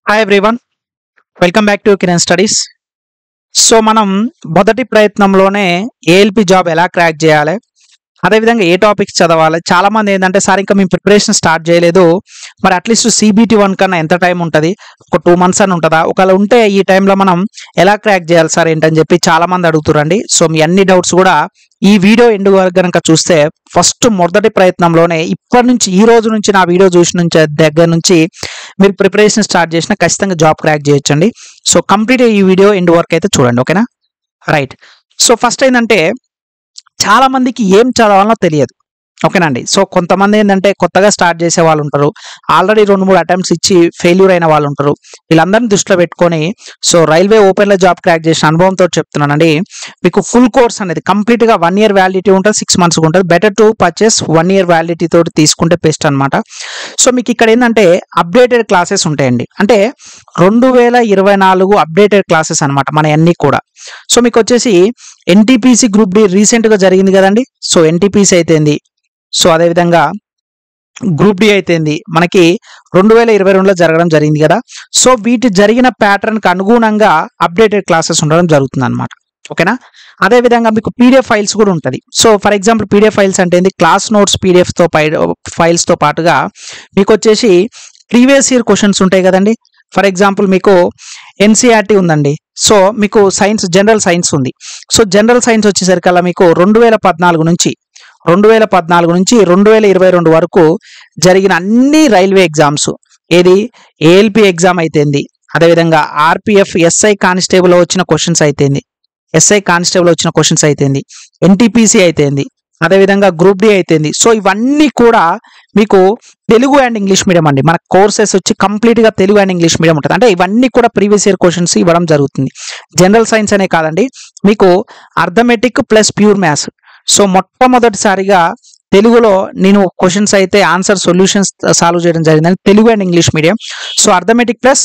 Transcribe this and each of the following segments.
Hi everyone, welcome back to Kiran studies. So మనం మొదటి ప్రయత్నంలోనే ఏఎల్పి జాబ్ ఎలా క్రాక్ చేయాలి, అదేవిధంగా ఏ టాపిక్స్ చదవాలి. చాలా మంది ఏంటంటే సార్ ఇంకా మేము ప్రిపరేషన్ స్టార్ట్ చేయలేదు, మరి అట్లీస్ట్ CBT 1 కన్నా ఎంత టైం ఉంటుంది, ఒక 2 months అని ఉంటుందా, ఒకవేళ ఉంటే ఈ టైంలో మనం ఎలా క్రాక్ చేయాలి సార్ ఏంటని చెప్పి చాలా మంది అడుగుతురండి. సో మీ అన్ని డౌట్స్ కూడా ఈ వీడియో ఎండ్ వరకు కనుక చూస్తే ఫస్ట్ మొదటి ప్రయత్నంలోనే ఇప్పటి నుంచి ఈ రోజు నుంచి నా వీడియో చూసిన దగ్గర నుంచి మీరు ప్రిపరేషన్ స్టార్ట్ చేసినా ఖచ్చితంగా జాబ్ క్రాక్ చేయొచ్చండి. సో కంప్లీట్ ఈ వీడియో ఎండ్ వరకు అయితే చూడండి, ఓకేనా? రైట్. సో ఫస్ట్ ఏంటంటే చాలా మందికి ఏం చదవాలో తెలియదు, ఓకేనండి. సో కొంతమంది ఏంటంటే కొత్తగా స్టార్ట్ చేసే వాళ్ళు ఉంటారు, ఆల్రెడీ 2-3 అటెంప్ట్స్ ఇచ్చి ఫెయిల్యూర్ అయిన వాళ్ళు ఉంటారు. వీళ్ళందరినీ దృష్టిలో పెట్టుకొని సో రైల్వే ఓపెన్లో జాబ్ క్రాక్ చేసిన అనుభవంతో చెప్తున్నానండి. మీకు ఫుల్ కోర్స్ అనేది కంప్లీట్గా 1 year వ్యాలిడిటీ ఉంటుంది, 6 months ఉంటుంది. Better to purchase 1 year validity తోటి తీసుకుంటే బెస్ట్ అనమాట. సో మీకు ఇక్కడ ఏంటంటే అప్డేటెడ్ క్లాసెస్ ఉంటాయండి, అంటే 2024 అప్డేటెడ్ క్లాసెస్ అనమాట మన అన్ని కూడా. సో మీకు వచ్చేసి NTPC గ్రూప్ డి రీసెంట్గా జరిగింది కదండి. సో NTPC అయితేంది, సో అదేవిధంగా గ్రూప్ డి అయితేంది మనకి 2022లో జరగడం జరిగింది కదా. సో వీటి జరిగిన ప్యాటర్న్కి అనుగుణంగా అప్డేటెడ్ క్లాసెస్ ఉండడం జరుగుతుంది అనమాట, ఓకేనా? అదేవిధంగా మీకు PDF ఫైల్స్ కూడా ఉంటుంది. So for example PDF files అంటే ఏంది, క్లాస్ నోట్స్ PDFతో ఫైల్స్తో పాటుగా మీకు వచ్చేసి ప్రీవియస్ ఇయర్ క్వశ్చన్స్ ఉంటాయి కదండి. ఫర్ ఎగ్జాంపుల్ మీకు NCERT ఉందండి. సో మీకు సైన్స్, జనరల్ సైన్స్ ఉంది. సో జనరల్ సైన్స్ వచ్చేసరికల్లా మీకు 2014 నుంచి 2022 వరకు జరిగిన అన్ని రైల్వే ఎగ్జామ్స్, ఏది ALP ఎగ్జామ్ అయితేంది, అదేవిధంగా RPF SI కానిస్టేబుల్ వచ్చిన క్వశ్చన్స్ అయితేంది, NTPC అయితేంది, అదేవిధంగా గ్రూప్ డి అయితేంది. సో ఇవన్నీ కూడా మీకు తెలుగు అండ్ ఇంగ్లీష్ మీడియం అండి. మన కోర్సెస్ వచ్చి కంప్లీట్గా తెలుగు అండ్ ఇంగ్లీష్ మీడియం ఉంటుంది, అంటే ఇవన్నీ కూడా ప్రీవియస్ ఇయర్ క్వశ్చన్స్ ఇవ్వడం జరుగుతుంది. జనరల్ సైన్స్ అనే కాదండి, మీకు arithmetic plus pure maths. So మొట్టమొదటిసారిగా తెలుగులో నేను క్వశ్చన్స్ అయితే ఆన్సర్ సొల్యూషన్స్ సాల్వ్ చేయడం జరిగిందని Telugu and English medium. So arithmetic plus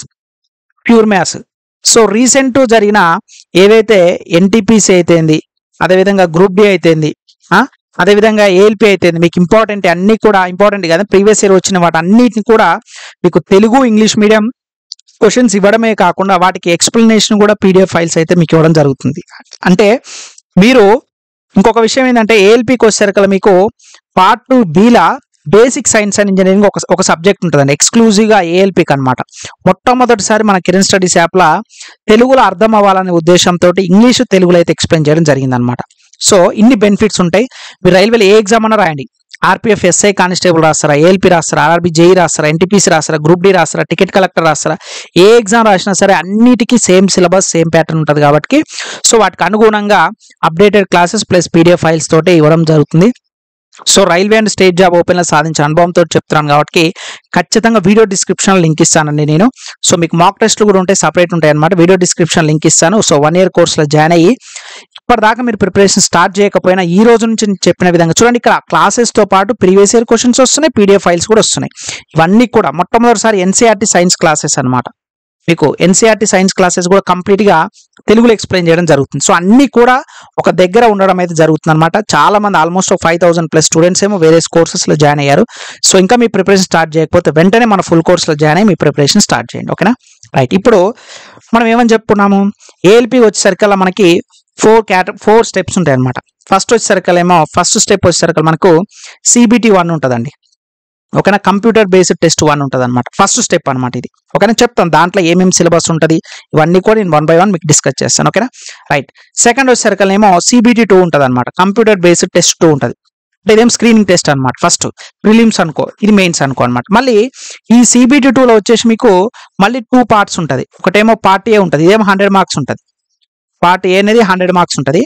pure maths. So recent జరిగిన ఏవైతే NTPC అయితేంది, అదేవిధంగా గ్రూప్ డి అయితేంది, అదేవిధంగా ALP అయితేంది, మీకు ఇంపార్టెంట్ అన్ని కూడా ఇంపార్టెంట్ కదా, ప్రీవియస్ ఇయర్ వచ్చిన వాటి అన్నిటిని కూడా మీకు తెలుగు ఇంగ్లీష్ మీడియం క్వశ్చన్స్ ఇవ్వడమే కాకుండా వాటికి ఎక్స్ప్లెనేషన్ కూడా PDF ఫైల్స్ అయితే మీకు ఇవ్వడం జరుగుతుంది. అంటే మీరు ఇంకొక విషయం ఏంటంటే ALPకి వచ్చేసరికి మీకు Part 2Bలా బేసిక్ సైన్స్ అండ్ ఇంజనీరింగ్ ఒక సబ్జెక్ట్ ఉంటుందండి, ఎక్స్క్లూజివ్గా ALPకి అనమాట. మొట్టమొదటిసారి మన కిరణ్ స్టడీస్ యాప్లో తెలుగులో అర్థం అవ్వాలనే ఉద్దేశంతో ఇంగ్లీష్ తెలుగులో అయితే ఎక్స్ప్లెయిన్ చేయడం జరిగిందనమాట. సో ఇన్ని బెనిఫిట్స్ ఉంటాయి. మీరు రైల్వేలో ఏ ఎగ్జామ్ అన్నా రాయండి, RPF SI కానిస్టేబుల్ రాస్తారా, ALP రాస్తారా, RRB JEE రాస్తారా, NTPC రాస్తారా, గ్రూప్ డి రాస్తారా, టికెట్ కలెక్టర్ రాస్తారా, ఏ ఎగ్జామ్ రాసినా సరే అన్నిటికీ సేమ్ సిలబస్, సేమ్ ప్యాటర్న్ ఉంటుంది కాబట్టి సో వాటికి అనుగుణంగా updated classes plus PDF files తోటి ఇవ్వడం జరుగుతుంది. So railway and state job ఓపెన్లో సాధించిన అనుభవంతో చెప్తున్నాను కాబట్టి ఖచ్చితంగా వీడియో డిస్క్రిప్షన్ లింక్ ఇస్తానండి నేను. సో మీకు మాక్ టెస్ట్లు కూడా ఉంటాయి, సపరేట్ ఉంటాయి అనమాట. వీడియో డిస్క్రిప్షన్ లింక్ ఇస్తాను. సో 1 year కోర్సులో జాయిన్ అయ్యి ఇప్పటిదాకా మీరు ప్రిపరేషన్ స్టార్ట్ చేయకపోయినా ఈ రోజు నుంచి చెప్పిన విధంగా చూడండి, ఇక్కడ క్లాసెస్తో పాటు ప్రీవియస్ ఇయర్ క్వశ్చన్స్ వస్తున్నాయి, PDF ఫైల్స్ కూడా వస్తున్నాయి. ఇవన్నీ కూడా మొట్టమొదటిసారి NCERT సైన్స్ క్లాసెస్ అనమాట. మీకు NCERT సైన్స్ క్లాసెస్ కూడా కంప్లీట్గా తెలుగులో ఎక్స్ప్లెయిన్ చేయడం జరుగుతుంది. సో అన్నీ కూడా ఒక దగ్గర ఉండడం అయితే జరుగుతుంది అనమాట. చాలా మంది ఆల్మోస్ట్ 5,000+ స్టూడెంట్స్ ఏమో వేరే కోర్సెస్లో జాయిన్ అయ్యారు. సో ఇంకా మీ ప్రిపరేషన్ స్టార్ట్ చేయకపోతే వెంటనే మన ఫుల్ కోర్స్లో జాయిన్ అయ్యి మీ ప్రిపరేషన్ స్టార్ట్ చేయండి, ఓకేనా? రైట్. ఇప్పుడు మనం ఏమని చెప్పుకున్నాము, ALP వచ్చేసరికల్లా మనకి 4 స్టెప్స్ ఉంటాయి అనమాట. ఫస్ట్ వచ్చేసరికల్లా ఏమో ఫస్ట్ స్టెప్ వచ్చేసరికల్లా మనకు CBT 1 ఉంటుందండి, ఓకేనా? కంప్యూటర్ బేస్డ్ టెస్ట్ 1 ఉంటుంది అనమాట. ఫస్ట్ స్టెప్ అనమాట ఇది, ఓకేనా? చెప్తాను దాంట్లో ఏమేమి సిలబస్ ఉంటుంది, ఇవన్నీ కూడా నేను 1 by 1 మీకు డిస్కస్ చేస్తాను, ఓకేనా? రైట్. సెకండ్ వచ్చేసరికి ఏమో CBT 2 ఉంటుంది అనమాట, కంప్యూటర్ బేస్డ్ టెస్ట్ 2 ఉంటుంది. అంటే ఇదేం స్క్రీనింగ్ టెస్ట్ అనమాట. ఫస్ట్ ప్రిలిమ్స్ అనుకో, ఇది మెయిన్స్ అనుకో అనమాట. మళ్ళీ ఈ CBT 2లో వచ్చేసి మీకు మళ్ళీ 2 parts ఉంటుంది. ఒకటేమో Part A ఉంటుంది, ఇదేమో 100 marks ఉంటుంది. Part A అనేది 100 marks ఉంటుంది,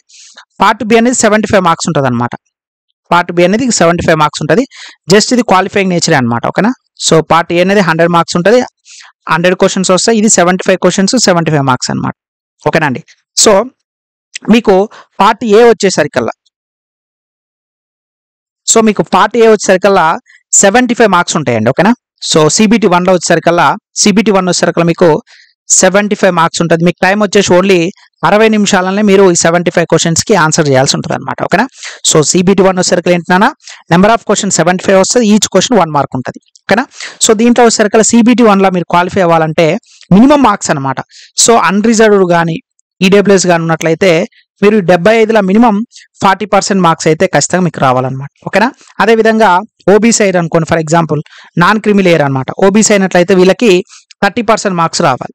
Part B అనేది 75 marks ఉంటుంది అనమాట. Part B అనేది 75 marks ఉంటుంది. జస్ట్ ఇది క్వాలిఫైయింగ్ నేచరే అనమాట, ఓకేనా? సో Part A అనేది 100 marks ఉంటుంది, 100 క్వశ్చన్స్ వస్తాయి. ఇది 75 క్వశ్చన్స్, 75 marks అనమాట, ఓకేనా అండి? సో మీకు Part A వచ్చేసరికల్లా 75 marks ఉంటాయండి, ఓకేనా? సో CBT 1లో వచ్చేసరికల్లా మీకు 75 మార్క్స్ ఉంటుంది. మీకు టైం వచ్చేసి ఓన్లీ 60 నిమిషాలనే మీరు ఈ 75 క్వశ్చన్స్కి ఆన్సర్ చేయాల్సి ఉంటుంది అనమాట, ఓకేనా? సో CBT 1 వచ్చేసరికి ఏంటన్నా నెంబర్ ఆఫ్ క్వశ్చన్ 75 వస్తుంది, ఈచ్ క్వశ్చన్ 1 మార్క్ ఉంటుంది, ఓకేనా? సో దీంట్లో వచ్చేసరికి CBT 1లో మీరు క్వాలిఫై అవ్వాలంటే మినిమం మార్క్స్ అనమాట. సో అన్రిజర్వ్డ్ కానీ ఈడబ్ల్యూఎస్ కానీ ఉన్నట్లయితే మీరు 75లో మినిమం 40% మార్క్స్ అయితే ఖచ్చితంగా మీకు రావాలన్నమాట. ఓకేనా. అదేవిధంగా ఓబీసీ అయ్యారు అనుకోండి, for example non criminal air అనమాట. ఓబీసీ అయినట్లయితే వీళ్ళకి 30% మార్క్స్ రావాలి.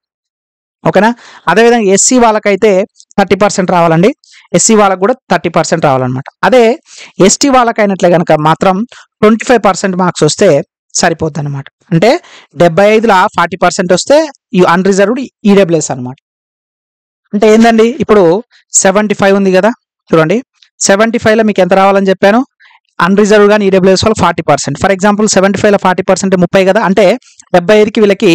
ఓకేనా. అదేవిధంగా ఎస్సీ వాళ్ళకైతే 30% రావాలండి. ఎస్సీ వాళ్ళకు కూడా 30% రావాలన్నమాట. అదే ఎస్టీ వాళ్ళకి అయినట్లే కనుక మాత్రం 25% మార్క్స్ వస్తే సరిపోద్ది అనమాట. అంటే 75లో 40% వస్తే ఈ అన్రిజర్వ్డ్ ఈడబ్ల్యూఎస్ అనమాట. అంటే ఏందండి, ఇప్పుడు 75 ఉంది కదా, చూడండి 75లో మీకు ఎంత రావాలని చెప్పాను, అన్రిజర్వ్డ్ కానీ ఈడబ్ల్యూఎస్ వాళ్ళు 40%. ఫర్ ఎగ్జాంపుల్ 75లో 40% 30 కదా, అంటే 75కి వీళ్ళకి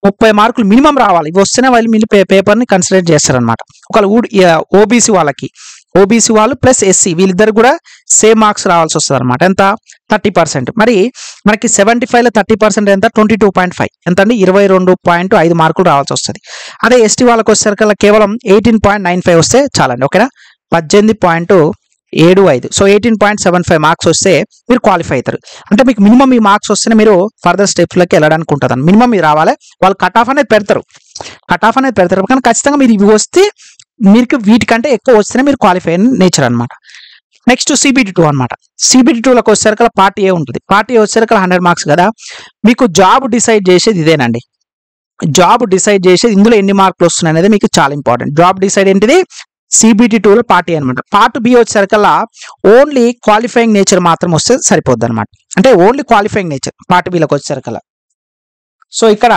30 మార్కులు మినిమం రావాలి. ఇవి వస్తేనే వాళ్ళు మీరు పేపర్ని కన్సిడర్ చేస్తారనమాట. ఒకవేళ ఓబీసీ వాళ్ళకి, ఓబీసీ వాళ్ళు ప్లస్ ఎస్సీ వీళ్ళిద్దరు కూడా సేమ్ మార్క్స్ రావాల్సి వస్తుంది అనమాట. ఎంత 30%. మరి మనకి 75లో 30% ఎంత 22.5 ఎంత అండి 22.5 మార్కులు రావాల్సి వస్తుంది. అదే ఎస్టీ వాళ్ళకి వచ్చేసరికి కేవలం 18.95 వస్తే చాలండి. ఓకేనా. 18.75. సో 18.75 మార్క్స్ వస్తే మీరు క్వాలిఫై అవుతారు. అంటే మీకు మినిమం ఈ మార్క్స్ వస్తేనే మీరు ఫర్దర్ స్టెప్స్లోకి వెళ్ళడానికి ఉంటుంది. మినిమం మీరు రావాలి. వాళ్ళు కట్ ఆఫ్ అనేది పెడతారు కానీ ఖచ్చితంగా మీరు ఇవి వస్తే మీకు వీటికంటే ఎక్కువ వస్తేనే మీరు క్వాలిఫై అయిన నేచర్ అనమాట. నెక్స్ట్ CBT2 అనమాట. CBT2లకు వచ్చేసరికి పార్ట్ ఏ ఉంటుంది. పార్ట్ ఏ వచ్చేసరికి 100 మార్క్స్ కదా. మీకు జాబ్ డిసైడ్ చేసేది ఇదేనండి. జాబ్ డిసైడ్ చేసేది ఇందులో ఎన్ని మార్కులు వస్తున్నాయి అనేది మీకు చాలా ఇంపార్టెంట్. జాబ్ డిసైడ్ ఏంటిది CBT2లో పార్ట్ ఏ అనమాట. పార్ట్ బి వచ్చేసరికల్లా ఓన్లీ క్వాలిఫైయింగ్ నేచర్ మాత్రం వస్తే సరిపోద్ది అనమాట. అంటే ఓన్లీ క్వాలిఫైయింగ్ నేచర్ పార్ట్ బిలోకి వచ్చేసరికల్లా. సో ఇక్కడ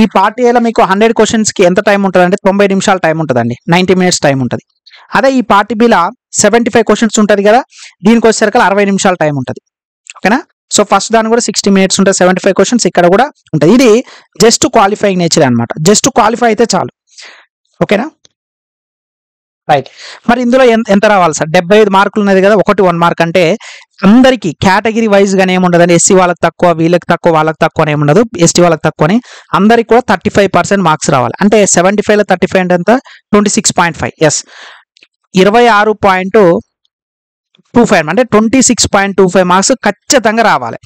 ఈ పార్ట్ ఏలో మీకు 100 క్వశ్చన్స్కి ఎంత టైం ఉంటుంది అంటే 90 నిమిషాల టైం ఉంటుందండి. 90 మినిట్స్ టైం ఉంటుంది. అదే ఈ పార్ట్ బిలో 75 క్వశ్చన్స్ ఉంటుంది కదా, దీనికి వచ్చేసరికి 60 నిమిషాల టైం ఉంటుంది. ఓకేనా. సో ఫస్ట్ దాని కూడా 60 మినిట్స్ ఉంటుంది. 75 క్వశ్చన్స్ ఇక్కడ కూడా ఉంటుంది. ఇది జస్ట్ క్వాలిఫైయింగ్ నేచర్ అనమాట. జస్ట్ క్వాలిఫై అయితే చాలు. ఓకేనా. రైట్. మరి ఇందులో ఎంత రావాలి సార్? 75 మార్కులు ఉన్నది కదా, 1 మార్క్. అంటే అందరికీ కేటగిరీ వైజ్ గానే ఏముండదండి. ఎస్సీ వాళ్ళకి తక్కువ, వీళ్ళకి తక్కువ, వాళ్ళకి తక్కువ అని ఏముండదు. ఎస్టీ వాళ్ళకి తక్కువని అందరికి కూడా 35% మార్క్స్ రావాలి. అంటే 75లో 35 అంటే ఎంత 26.5. ఎస్ 26.25 అంటే 26.25 మార్క్స్ ఖచ్చితంగా రావాలి.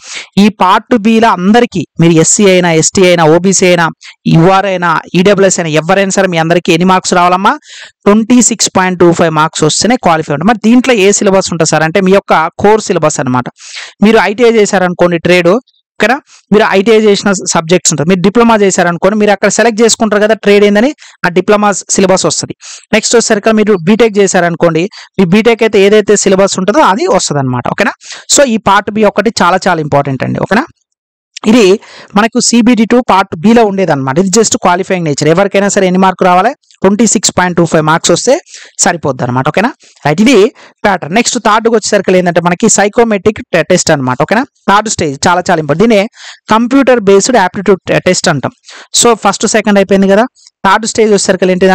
ఈ పార్ట్ బిలో అందరికీ మీరు ఎస్సీ అయినా, ఎస్టీ అయినా, ఓబీసీ అయినా, యూఆర్ అయినా, ఈడబ్ల్యూఎస్ అయినా ఎవరైనా సరే మీ అందరికీ ఎన్ని మార్క్స్ రావాలమ్మా 26.25 మార్క్స్ వస్తేనే క్వాలిఫై ఉంటుంది. మరి దీంట్లో ఏ సిలబస్ ఉంటుంది సార్ అంటే మీ యొక్క కోర్ సిలబస్ అనమాట. మీరు ఐటీఐ చేశారనుకోండి ట్రేడ్, ఓకేనా, మీరు ఐటీఐ చేసిన సబ్జెక్ట్స్ ఉంటుంది. మీరు డిప్లొమా చేశారనుకోండి మీరు అక్కడ సెలెక్ట్ చేసుకుంటారు కదా ట్రేడ్ ఏందని, ఆ డిప్లొమా సిలబస్ వస్తుంది. నెక్స్ట్ వచ్చేసరికి మీరు బీటెక్ చేశారనుకోండి మీ బీటెక్ అయితే ఏదైతే సిలబస్ ఉంటుందో అది వస్తుంది అనమాట. ఓకేనా. సో ఈ పార్ట్ బి ఒకటి చాలా చాలా ఇంపార్టెంట్ అండి. ఓకేనా. ఇది మనకు CBT2 పార్ట్ బిలో ఉండేది అనమాట. ఇది జస్ట్ క్వాలిఫైయింగ్ నేచర్. ఎవరికైనా సరే ఎన్ని మార్కులు రావాలి 26.25 మార్క్స్ వస్తే సరిపోద్ది అనమాట. ఓకేనా. రైట్. ఇది ప్యాటర్న్. నెక్స్ట్ థర్డ్కి వచ్చేసరికి ఏంటంటే మనకి సైకోమెట్రిక్ టెస్ట్ అనమాట. ఓకేనా. థర్డ్ స్టేజ్ చాలా చాలా ఇంపార్టెంట్. దీనే కంప్యూటర్ బేస్డ్ యాప్టిట్యూడ్ టెస్ట్ అంటాం. సో ఫస్ట్ సెకండ్ అయిపోయింది కదా, థర్డ్ స్టేజ్ వచ్చేసరికి ఏంటి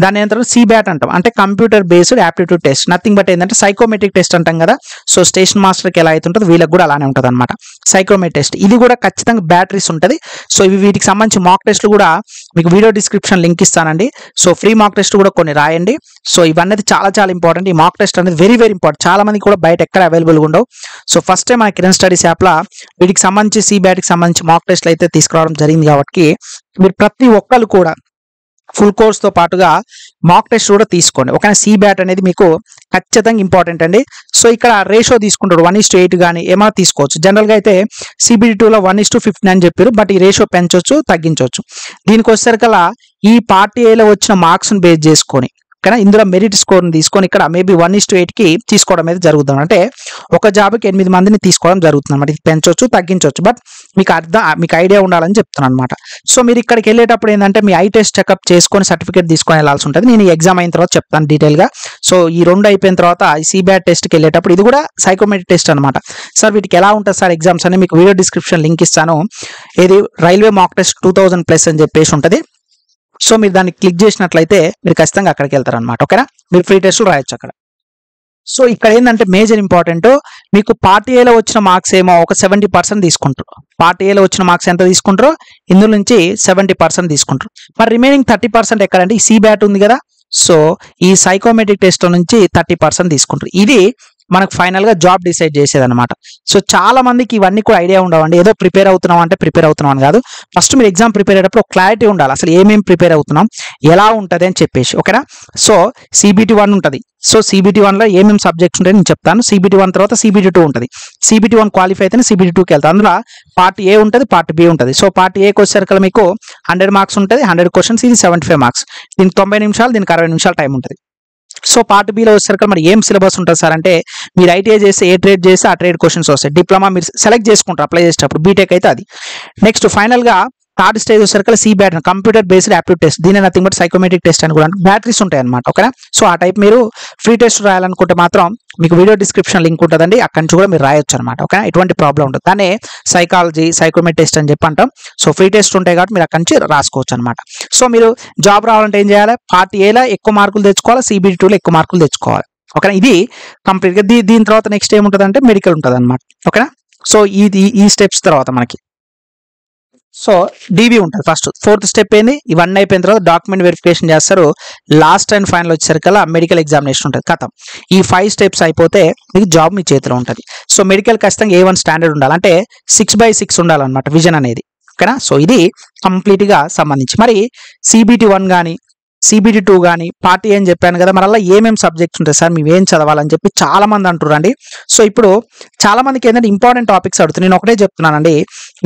దాని ఏంటంటే CBAT అంటాం. అంటే computer based aptitude test. Nothing but ఏంటంటే సైకోమెట్రిక్ టెస్ట్ అంటాం కదా. సో స్టేషన్ మాస్టర్కి ఎలా అయితే ఉంటుందో వీళ్ళకి కూడా అలానే ఉంటుంది అనమాట సైకోమెట్రిక్ టెస్ట్. ఇది కూడా ఖచ్చితంగా బ్యాటరీస్ ఉంటుంది. సో ఇవి వీటికి సంబంధించి మాక్ టెస్ట్లు కూడా మీకు వీడియో డిస్క్రిప్షన్ లింక్ ఇస్తానండి. సో ఫ్రీ మాక్ టెస్ట్ కూడా కొన్ని రాయండి. సో ఇవన్నీ చాలా చాలా ఇంపార్టెంట్. ఈ మాక్ టెస్ట్ అనేది వెరీ వెరీ ఇంపార్టెంట్. చాలా మంది కూడా బయట ఎక్కడ అవైలబుల్గా ఉండవు. సో ఫస్ట్ టైం మన కిరణ్ స్టడీస్ యాప్లో వీటికి సంబంధించి CBATకి సంబంధించి మాక్ టెస్ట్లు అయితే తీసుకురావడం జరిగింది. కాబట్టి మీరు ప్రతి ఒక్కరు కూడా ఫుల్ కోర్స్తో పాటుగా మాక్ టెస్ట్ కూడా తీసుకోండి. ఒక CBAT అనేది మీకు ఖచ్చితంగా ఇంపార్టెంట్ అండి. సో ఇక్కడ రేషియో తీసుకుంటాడు 1:8 కానీ ఏమైనా తీసుకోవచ్చు. జనరల్గా అయితే CBT2లో 1:15 అని చెప్పారు. బట్ ఈ రేషియో పెంచవచ్చు, తగ్గించవచ్చు. దీనికి వచ్చేసరికల్లా ఈ పార్ట్ ఏలో వచ్చిన మార్క్స్ని బేస్ చేసుకొని కానీ ఇందులో మెరిట్ స్కోర్ని తీసుకొని ఇక్కడ మేబీ 1:8కి తీసుకోవడం అయితే జరుగుతుంది. అంటే ఒక జాబ్కి 8 మందిని తీసుకోవడం జరుగుతుంది అనమాట. ఇది పెంచవచ్చు, తగ్గించవచ్చు. బట్ మీకు ఐడియా ఉండాలని చెప్తున్నాను అనమాట. సో మీరు ఇక్కడికి వెళ్ళేటప్పుడు ఏంటంటే మీ ఐ టెస్ట్ చెకప్ చేసుకొని సర్టిఫికేట్ తీసుకొని వెళ్ళాల్సి ఉంటుంది. నేను ఎగ్జామ్ అయిన తర్వాత చెప్తాను డీటెయిల్గా. సో ఈ 2 అయిపోయిన తర్వాత ఈ CBAT టెస్ట్కి వెళ్ళేటప్పుడు ఇది కూడా సైకోమెట్రిక్ టెస్ట్ అనమాట. సార్ వీటికి ఎలా ఉంటుంది సార్ ఎగ్జామ్స్ అని మీకు వీడియో డిస్క్రిప్షన్ లింక్ ఇస్తాను. ఇది రైల్వే మాక్ టెస్ట్ 2000+ అని చెప్పేసి ఉంటుంది. సో మీరు దాన్ని క్లిక్ చేసినట్లయితే మీరు ఖచ్చితంగా అక్కడికి వెళ్తారు అనమాట. ఓకేనా. మీరు ఫ్రీ టెస్టులు రాయొచ్చు అక్కడ. సో ఇక్కడ ఏంటంటే మేజర్ ఇంపార్టెంట్ మీకు పార్ట్ ఏలో వచ్చిన మార్క్స్ ఏమో ఒక 70% తీసుకుంటారు. పార్ట్ ఏలో వచ్చిన మార్క్స్ ఎంత తీసుకుంటారో ఇందులో నుంచి 70% తీసుకుంటారు. మరి రిమైనింగ్ 30% ఎక్కడంటే ఈ CBAT ఉంది కదా. సో ఈ సైకోమెట్రిక్ టెస్ట్ నుంచి 30% తీసుకుంటారు. ఇది మనకు ఫైనల్గా జాబ్ డిసైడ్ చేసేది అనమాట. సో చాలా మందికి ఇవన్నీ కూడా ఐడియా ఉండవండి. ఏదో ప్రిపేర్ అవుతున్నాం అంటే ప్రిపేర్ అవుతున్నాం అని కాదు. ఫస్ట్ మీరు ఎగ్జామ్ ప్రిపేర్ అయ్యేటప్పుడు ఒక క్లారిటీ ఉండాలి, అసలు ఏమేమి ప్రిపేర్ అవుతున్నాం, ఎలా ఉంటుంది అని చెప్పేసి. ఓకేనా. సో CBT 1 ఉంటుంది. సో CBT 1లో ఏమేమి సబ్జెక్ట్స్ ఉంటాయి నేను చెప్తాను. CBT 1 తర్వాత CBT 2 ఉంటుంది. CBT 1 క్వాలిఫై అయితేనే CBT 2కి వెళ్తాను. అందులో పార్ట్ ఏ ఉంటుంది, పార్ట్ బి ఉంటుంది. సో పార్ట్ ఏకి వచ్చేసరికి మీకు 100 మార్క్స్ ఉంటుంది, 100 క్వశ్చన్స్, ఇది 75 మార్క్స్. దీనికి 90 నిమిషాలు, దీనికి 60 నిమిషాలు టైం ఉంటుంది. సో పార్ట్ బిలో వచ్చేసరికి మరి ఏం సిలబస్ ఉంటుంది సార్ అంటే, మీరు ITI చేస్తే ఏ ట్రేడ్ చేస్తే ఆ ట్రేడ్ క్వశ్చన్స్ వస్తాయి. డిప్లొమా మీరు సెలెక్ట్ చేసుకుంటారు అప్లై చేసేటప్పుడు, బీటెక్ అయితే అది. నెక్స్ట్ ఫైనల్గా థర్డ్ స్టేజ్ వచ్చేసరికి CBAT computer based aptitude test. దీని నథింగ్ బట్ సైకోమెట్రిక్ టెస్ట్ అని కూడా బ్యాటరీస్ ఉంటాయి అనమాట. ఓకేనా. సో ఆ టైప్ మీరు ఫ్రీ టెస్ట్ రాయాలనుకుంటే మాత్రం మీకు వీడియో డిస్క్రిప్షన్ లింక్ ఉంటుందండి, అక్కడి నుంచి కూడా మీరు రాయొచ్చు అనమాట. ఓకేనా. ఎటువంటి ప్రాబ్లం ఉంటుంది. దాన్ని సైకాలజీ సైకోమెట్రిక్ టెస్ట్ అని చెప్పి అంటాం. సో ఫ్రీ టెస్ట్ ఉంటాయి కాబట్టి మీరు అక్కడి నుంచి రాసుకోవచ్చు అనమాట. సో మీరు జాబ్ రావాలంటే ఏం చేయాలి, పార్ట్ ఏలో ఎక్కువ మార్కులు తెచ్చుకోవాలి, CBT 2లో ఎక్కువ మార్కులు తెచ్చుకోవాలి. ఓకేనా. ఇది కంప్లీట్గా. దీని తర్వాత నెక్స్ట్ ఏముంటుంది అంటే మెడికల్ ఉంటుంది అనమాట. ఓకేనా. సో ఈ స్టెప్స్ తర్వాత మనకి సో DB ఉంటుంది. ఫస్ట్ 4th స్టెప్ ఏంది, ఇవన్నీ అయిపోయిన తర్వాత డాక్యుమెంట్ వెరిఫికేషన్ చేస్తారు. లాస్ట్ అండ్ ఫైనల్ వచ్చేసరికల్లా మెడికల్ ఎగ్జామినేషన్ ఉంటుంది. కథం. ఈ 5 స్టెప్స్ అయిపోతే మీకు జాబ్ మీ చేతిలో ఉంటుంది. సో మెడికల్ ఖచ్చితంగా A1 స్టాండర్డ్ ఉండాలి, అంటే 6/6 ఉండాలన్నమాట విజన్ అనేది. ఓకేనా. సో ఇది కంప్లీట్గా సంబంధించి. మరి CBT 1 కానీ CBT 2 కానీ పార్ట్ ఏ అని చెప్పాను కదా, మరి అలా ఏమేమి సబ్జెక్ట్స్ ఉంటాయి సార్, మేము ఏం చదవాలని చెప్పి చాలా మంది అంటున్నారండి. సో ఇప్పుడు చాలా మందికి ఏంటంటే ఇంపార్టెంట్ టాపిక్స్ అడుగుతున్నాయి. నేను ఒకటే చెప్తున్నానండి,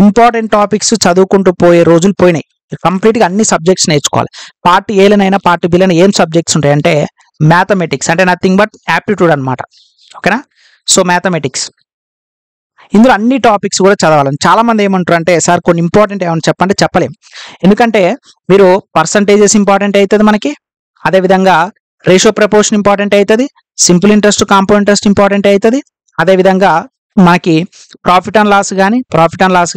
ఇంపార్టెంట్ టాపిక్స్ చదువుకుంటూ పోయే రోజులు పోయినాయి. కంప్లీట్గా అన్ని సబ్జెక్ట్స్ నేర్చుకోవాలి. పార్ట్ ఏలనైనా పార్ట్ బిలైనా ఏం సబ్జెక్ట్స్ ఉంటాయంటే మ్యాథమెటిక్స్, అంటే నథింగ్ బట్ యాప్టిట్యూడ్ అనమాట. ఓకేనా. సో మ్యాథమెటిక్స్ ఇందులో అన్ని టాపిక్స్ కూడా చదవాలని. చాలా మంది ఏమంటారు అంటే, సార్ కొన్ని ఇంపార్టెంట్ ఏమని చెప్పంటే చెప్పలేం. ఎందుకంటే మీరు పర్సంటేజెస్ ఇంపార్టెంట్ అవుతుంది మనకి, అదేవిధంగా రేషియో ప్రపోర్షన్ ఇంపార్టెంట్ అవుతుంది, simple interest compound interest important అవుతుంది, అదేవిధంగా మనకి ప్రాఫిట్ అండ్ లాస్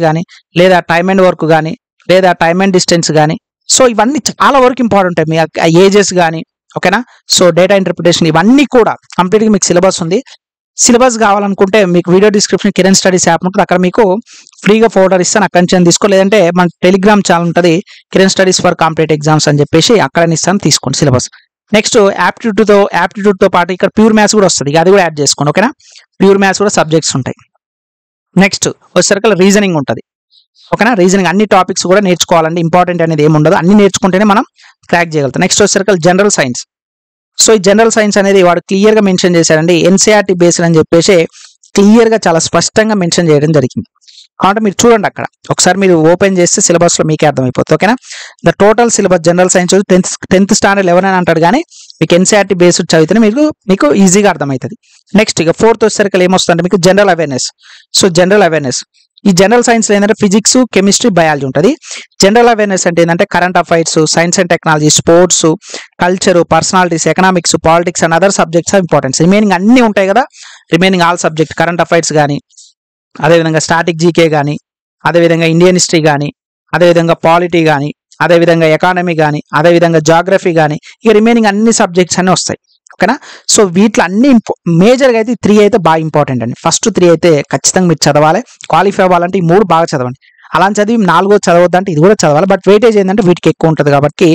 కానీ లేదా టైమ్ అండ్ వర్క్ కానీ లేదా టైమ్ అండ్ డిస్టెన్స్ కానీ. సో ఇవన్నీ చాలా వరకు ఇంపార్టెంట్ ఉంటాయి. మీ ఏజెస్ కానీ. ఓకేనా. సో డేటా ఇంటర్ప్రిటేషన్ ఇవన్నీ కూడా కంప్లీట్గా మీకు సిలబస్ ఉంది. సిలబస్ కావాలనుకుంటే మీకు video description Kiran studies app ఉంటుంది, అక్కడ మీకు ఫ్రీగా ఫోల్డర్ ఇస్తాను, అక్కడి నుంచి తీసుకో. లేదంటే మన టెలిగ్రామ్ ఛానల్ ఉంటుంది, Kiran studies for competitive exams అని చెప్పేసి, అక్కడ ఇస్తాను, తీసుకోండి సిలబస్. నెక్స్ట్ యాప్టిట్యూడ్తో పాటు ఇక్కడ ప్యూర్ మ్యాథ్స్ కూడా వస్తుంది, అది కూడా యాడ్ చేసుకోండి. ఓకేనా. ప్యూర్ మ్యాథ్స్ కూడా సబ్జెక్ట్స్ ఉంటాయి. నెక్స్ట్ వచ్చేసరికి రీజనింగ్ ఉంటుంది. ఓకేనా. రీజనింగ్ అన్ని టాపిక్స్ కూడా నేర్చుకోవాలండి, ఇంపార్టెంట్ అనేది ఏమి ఉండదు, అన్ని నేర్చుకుంటేనే మనం క్రాక్ చేయగలుగుతాం. నెక్స్ట్ వచ్చేసరికి జనరల్ సైన్స్. సో ఈ జనరల్ సైన్స్ అనేది వాడు క్లియర్గా మెన్షన్ చేశారండి, NCERT బేస్డ్ అని చెప్పేసి క్లియర్గా చాలా స్పష్టంగా మెన్షన్ చేయడం జరిగింది. కాబట్టి మీరు చూడండి, అక్కడ ఒకసారి మీరు ఓపెన్ చేస్తే సిలబస్లో మీకే అర్థమైపోతుంది. ఓకేనా. The total syllabus general science 10th standard ఎవరైనా అంటాడు, కానీ మీకు NCERT బేస్డ్ చదివితేనే మీకు ఈజీగా అర్థమవుతుంది. నెక్స్ట్ ఇక 4th వచ్చేసరికి ఏమొస్తుందంటే మీకు general awareness. So general awareness ఈ జనరల్ సైన్స్లో ఏంటంటే ఫిజిక్స్, కెమిస్ట్రీ, బయాలజీ ఉంటుంది. జనరల్ అవేర్నెస్ అంటే ఏంటంటే current affairs, science and technology, sports, culture, personalities, economics, politics and other subjects of importance. Remaining అన్నీ ఉంటాయి కదా, remaining all subject, current affairs కానీ, అదేవిధంగా స్టాటిక్ జీకే కానీ, అదేవిధంగా ఇండియన్ హిస్టరీ కానీ, అదేవిధంగా పాలిటీ కానీ, అదేవిధంగా ఎకానమీ కానీ, అదేవిధంగా జాగ్రఫీ కానీ, ఇక రిమైనింగ్ అన్ని సబ్జెక్ట్స్ అన్నీ వస్తాయి. ఓకేనా. సో వీటిలో అన్ని మేజర్గా అయితే 3 అయితే బాగా ఇంపార్టెంట్ అండి. ఫస్ట్ 3 అయితే ఖచ్చితంగా మీరు చదవాలి. క్వాలిఫై అవ్వాలంటే ఈ 3 బాగా చదవండి. అలా చదివి 4 చదవద్దంటే ఇది కూడా చదవాలి. బట్ వెయిటేజ్ ఏంటంటే వీటికి ఎక్కువ ఉంటుంది కాబట్టి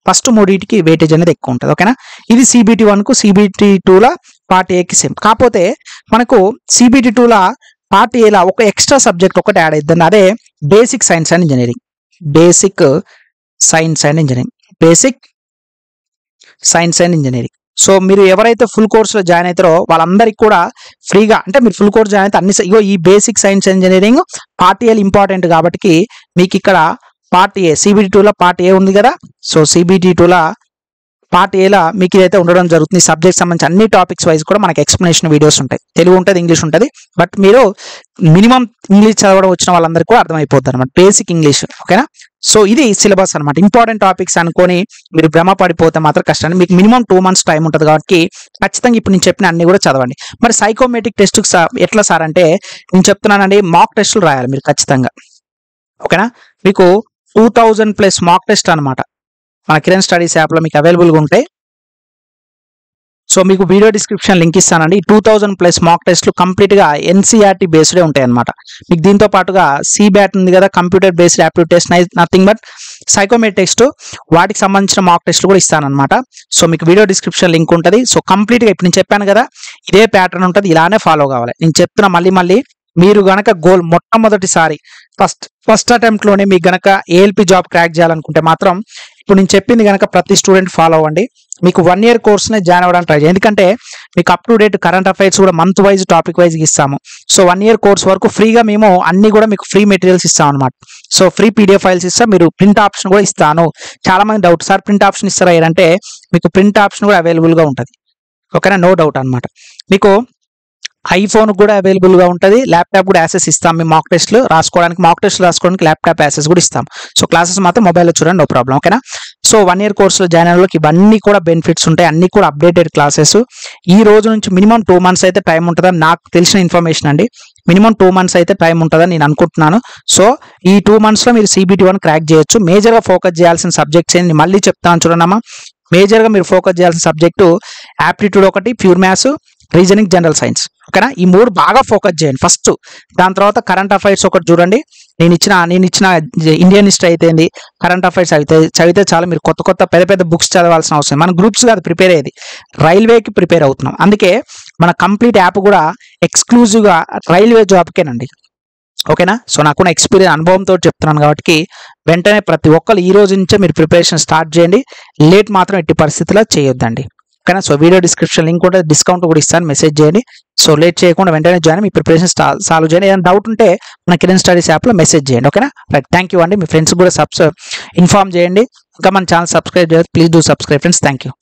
ఫస్ట్ 3టికి వెయిటేజ్ అనేది ఎక్కువ ఉంటుంది. ఓకేనా. ఇది CBT 1కు, CBT 2ల పార్ట్ ఏకి సేమ్. కాకపోతే మనకు CBT 2ల పార్ట్ ఏలా ఒక ఎక్స్ట్రా సబ్జెక్ట్ ఒకటి యాడ్ అవుతుంది, అదే basic science and engineering. Basic science and engineering. So మీరు ఎవరైతే ఫుల్ కోర్సులో జాయిన్ అవుతారో వాళ్ళందరికీ కూడా ఫ్రీగా, అంటే మీరు ఫుల్ కోర్స్ జాయిన్ అయితే అన్ని ఈ basic science engineering part A important కాబట్టి మీకు ఇక్కడ పార్ట్ ఏ CBT 2లో పార్ట్ ఏ ఉంది కదా. సో CBT 2లో పార్ట్ ఏలా మీకు ఇదైతే ఉండడం జరుగుతుంది. సబ్జెక్ట్ సంబంధించి అన్ని టాపిక్స్ వైజ్ కూడా మనకి ఎక్స్ప్లెనేషన్ వీడియోస్ ఉంటాయి, తెలుగు ఉంటుంది, ఇంగ్లీష్ ఉంటుంది. బట్ మీరు మినిమం ఇంగ్లీష్ చదవడం వచ్చిన వాళ్ళందరికీ కూడా అర్థమైపోతుంది అనమాట, బేసిక్ ఇంగ్లీష్. ఓకేనా. సో ఇది సిలబస్ అనమాట. ఇంపార్టెంట్ టాపిక్స్ అనుకొని మీరు భ్రమ పడిపోతే మాత్రం కష్టం. మీకు మినిమం 2 months టైం ఉంటుంది కాబట్టి ఖచ్చితంగా ఇప్పుడు నేను చెప్పిన అన్ని కూడా చదవండి. మరి సైకోమెట్రిక్ టెస్ట్ ఎట్లా సార్ అంటే, నేను చెప్తున్నానండి, మాక్ టెస్టులు రాయాలి మీరు ఖచ్చితంగా. ఓకేనా. మీకు 2000+ మాక్ టెస్ట్ అనమాట మన కిరణ్ స్టడీస్ యాప్లో మీకు అవైలబుల్గా ఉంటాయి. సో మీకు వీడియో డిస్క్రిప్షన్ లింక్ ఇస్తానండి. 2000+ మాక్ టెస్ట్లు కంప్లీట్గా NCERT బేస్డే ఉంటాయి అనమాట. మీకు దీంతో పాటుగా CBAT ఉంది కదా, computer based aptitude test, nothing but psychometry test, వాటికి సంబంధించిన మాక్ టెస్ట్లు కూడా ఇస్తానన్నమాట. సో మీకు వీడియో డిస్క్రిప్షన్ లింక్ ఉంటుంది. సో కంప్లీట్గా ఇప్పుడు నేను చెప్పాను కదా, ఇదే ప్యాటర్న్ ఉంటుంది, ఇలానే ఫాలో కావాలి. నేను చెప్తున్నా మళ్ళీ మీరు గనక గోల్ మొట్టమొదటిసారి ఫస్ట్ అటెంప్ట్ లోనే మీకు గనక ఏఎల్పి జాబ్ క్రాక్ చేయాలనుకుంటే మాత్రం ఇప్పుడు నేను చెప్పింది గనక ప్రతి స్టూడెంట్ ఫాలో అవ్వండి. మీకు 1 year కోర్స్నే జాయిన్ అవ్వడానికి ట్రై చేయండి. ఎందుకంటే మీకు up to date current affairs కూడా మంత్ వైజ్ టాపిక్ వైజ్ ఇస్తాము. సో 1 year కోర్స్ వరకు ఫ్రీగా మేము అన్ని కూడా మీకు ఫ్రీ మెటీరియల్స్ ఇస్తాం అనమాట. సో ఫ్రీ పీడిఎఫ్ ఫైల్స్ ఇస్తాం, మీరు ప్రింట్ ఆప్షన్ కూడా ఇస్తాను. చాలా మంది డౌట్, సార్ ప్రింట్ ఆప్షన్ ఇస్తారా అంటే మీకు ప్రింట్ ఆప్షన్ కూడా అవైలబుల్గా ఉంటుంది. ఓకేనా, నో డౌట్ అనమాట. మీకు ఐఫోన్ కూడా అవైలబుల్గా ఉంటుంది, ల్యాప్టాప్ కూడా యాక్సెస్ ఇస్తాం. మీ మాక్ టెస్ట్లు రాసుకోవడానికి ల్యాప్టాప్ యాక్సెస్ కూడా ఇస్తాం. సో క్లాసెస్ మాత్రం మొబైల్లో చూడండి, నో ప్రాబ్లం. ఓకేనా. సో 1 year కోర్సులో జాయిన్ అయిన వాళ్ళకి ఇవన్నీ కూడా బెనిఫిట్స్ ఉంటాయి, అన్ని కూడా అప్డేటెడ్ క్లాసెస్. ఈ రోజు నుంచి మినిమం 2 months అయితే టైం ఉంటుందని నాకు తెలిసిన ఇన్ఫర్మేషన్ అండి. మినిమం 2 months అయితే టైం ఉంటుందని నేను అనుకుంటున్నాను. సో ఈ 2 monthsలో మీరు CBT1 క్రాక్ చేయొచ్చు. మేజర్గా ఫోకస్ చేయాల్సిన సబ్జెక్ట్స్ ఏంటి మళ్ళీ చెప్తాను చూడమ్మా. మేజర్గా మీరు ఫోకస్ చేయాల్సిన సబ్జెక్టు యాప్టిట్యూడ్ ఒకటి, pure maths, reasoning, general science. ఓకేనా, ఈ 3 బాగా ఫోకస్ చేయండి ఫస్ట్. దాని తర్వాత కరెంట్ అఫైర్స్ ఒకటి చూడండి. నేను ఇచ్చిన ఇండియన్ హిస్టరీ అయితేంది, కరెంట్ అఫైర్స్ చదివితే చాలా. మీరు కొత్త పెద్ద బుక్స్ చదవాల్సిన అవసరం. మన గ్రూప్స్ కాదు ప్రిపేర్ అయ్యేది, రైల్వేకి ప్రిపేర్ అవుతున్నాం. అందుకే మన కంప్లీట్ యాప్ కూడా ఎక్స్క్లూజివ్గా రైల్వే జాబ్కేనండి. ఓకేనా. సో నాకున్న ఎక్స్పీరియన్స్ అనుభవంతో చెప్తున్నాను కాబట్టి వెంటనే ప్రతి ఒక్కరు ఈ రోజు నుంచే మీరు ప్రిపరేషన్ స్టార్ట్ చేయండి. లేట్ మాత్రం ఎట్టి పరిస్థితుల్లో చేయొద్దండి. ఓకేనా. సో వీడియో డిస్క్రిప్షన్ లింక్ కూడా, డిస్కౌంట్ కూడా ఇస్తాను, మెసేజ్ చేయండి. సో లేట్ చేయకుండా వెంటనే జాయిన్, మీ ప్రిపరేషన్ సాల్వ్ చేయండి. ఏదైనా డౌట్ ఉంటే మన కిరణ్ స్టడీస్ యాప్లో మెసేజ్ చేయండి. ఓకేనా, రైట్. థ్యాంక్ యూ అండి. మీ ఫ్రెండ్స్ కూడా ఇన్ఫార్మ్ చేయండి. ఇంకా మన ఛానల్ సబ్స్క్రైబ్ చేయాలి, please do subscribe friends. Thank you.